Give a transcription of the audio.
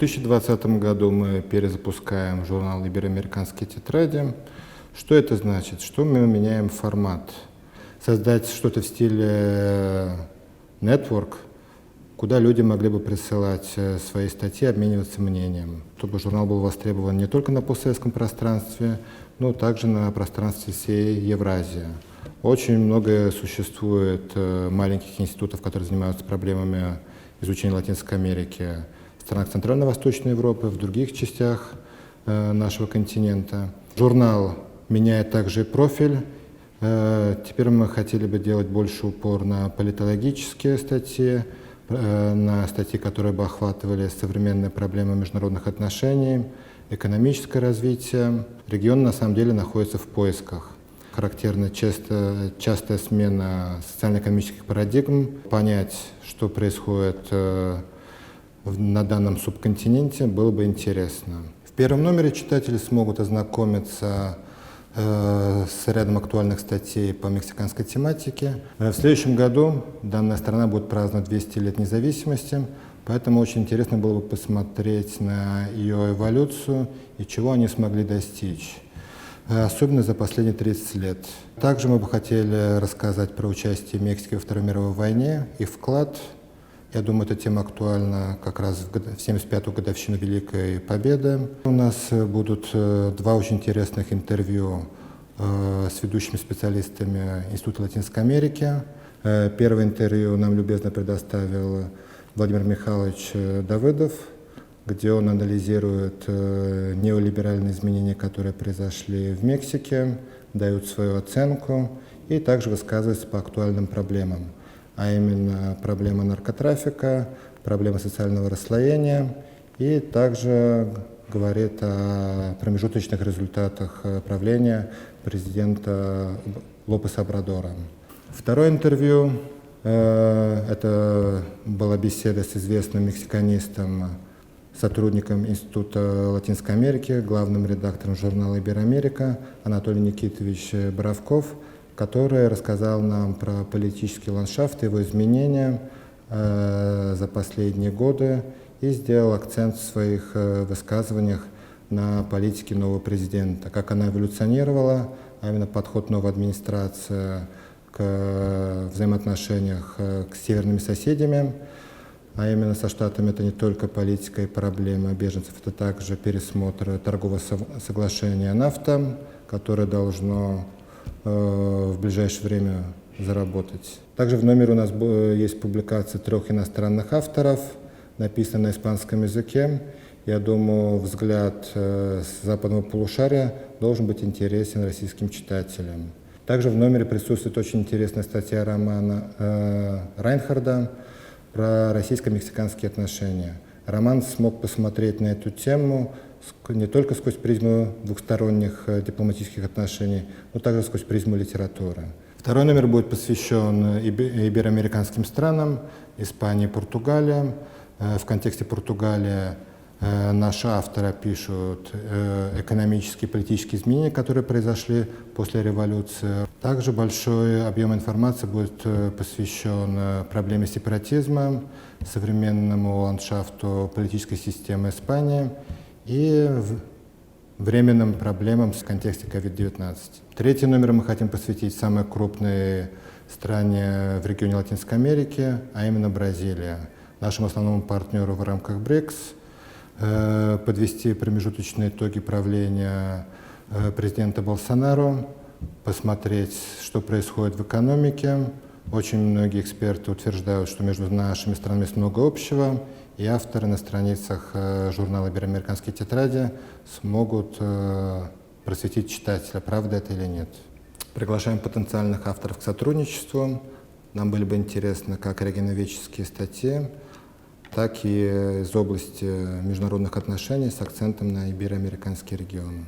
2020 году мы перезапускаем журнал «Ибероамериканские тетради». Что это значит? Что мы меняем формат? Создать что-то в стиле network, куда люди могли бы присылать свои статьи, обмениваться мнением, чтобы журнал был востребован не только на постсоветском пространстве, но также на пространстве всей Евразии. Очень много существует маленьких институтов, которые занимаются проблемами изучения Латинской Америки в странах Центрально-Восточной Европы, в других частях нашего континента. Журнал меняет также профиль. Теперь мы хотели бы делать больше упор на политологические статьи, на статьи, которые бы охватывали современные проблемы международных отношений, экономическое развитие. Регион на самом деле находится в поисках. Характерна частая смена социально-экономических парадигм. Понять, что происходит на данном субконтиненте, было бы интересно. В первом номере читатели смогут ознакомиться с рядом актуальных статей по мексиканской тематике. В следующем году данная страна будет праздновать 200 лет независимости, поэтому очень интересно было бы посмотреть на ее эволюцию и чего они смогли достичь, особенно за последние 30 лет. Также мы бы хотели рассказать про участие Мексики во Второй мировой войне и вклад. Я думаю, эта тема актуальна как раз в 75-ю годовщину Великой Победы. У нас будут два очень интересных интервью с ведущими специалистами Института Латинской Америки. Первое интервью нам любезно предоставил Владимир Михайлович Давыдов, где он анализирует неолиберальные изменения, которые произошли в Мексике, дает свою оценку и также высказывается по актуальным проблемам, а именно проблема наркотрафика, проблема социального расслоения, и также говорит о промежуточных результатах правления президента Лопеса Обрадора. Второе интервью это была беседа с известным мексиканистом, сотрудником Института Латинской Америки, главным редактором журнала «Ибероамерика» Анатолий Никитович Боровков, который рассказал нам про политический ландшафт, его изменения за последние годы и сделал акцент в своих высказываниях на политике нового президента, как она эволюционировала, а именно подход новой администрации к взаимоотношениях с северными соседями, а именно со Штатами. Это не только политика и проблема беженцев, это также пересмотр торгового соглашения НАФТА, которое должно в ближайшее время заработать. Также в номере у нас есть публикация 3 иностранных авторов, написанная на испанском языке. Я думаю, взгляд с западного полушария должен быть интересен российским читателям. Также в номере присутствует очень интересная статья Романа Райнхарда про российско-мексиканские отношения. Роман смог посмотреть на эту тему не только сквозь призму двухсторонних дипломатических отношений, но также сквозь призму литературы. Второй номер будет посвящен ибероамериканским странам, Испании и Португалии. В контексте Португалии наши авторы пишут экономические и политические изменения, которые произошли после революции. Также большой объем информации будет посвящен проблеме сепаратизма, современному ландшафту политической системы Испании и временным проблемам в контексте COVID-19. Третий номер мы хотим посвятить самой крупной стране в регионе Латинской Америки, а именно Бразилия, нашему основному партнеру в рамках БРИКС, подвести промежуточные итоги правления президента Болсонaro, посмотреть, что происходит в экономике. Очень многие эксперты утверждают, что между нашими странами есть много общего, и авторы на страницах журнала «Ибероамериканские тетради» смогут просветить читателя, правда это или нет. Приглашаем потенциальных авторов к сотрудничеству. Нам были бы интересны как регионоведческие статьи, так и из области международных отношений с акцентом на ибероамериканский регион.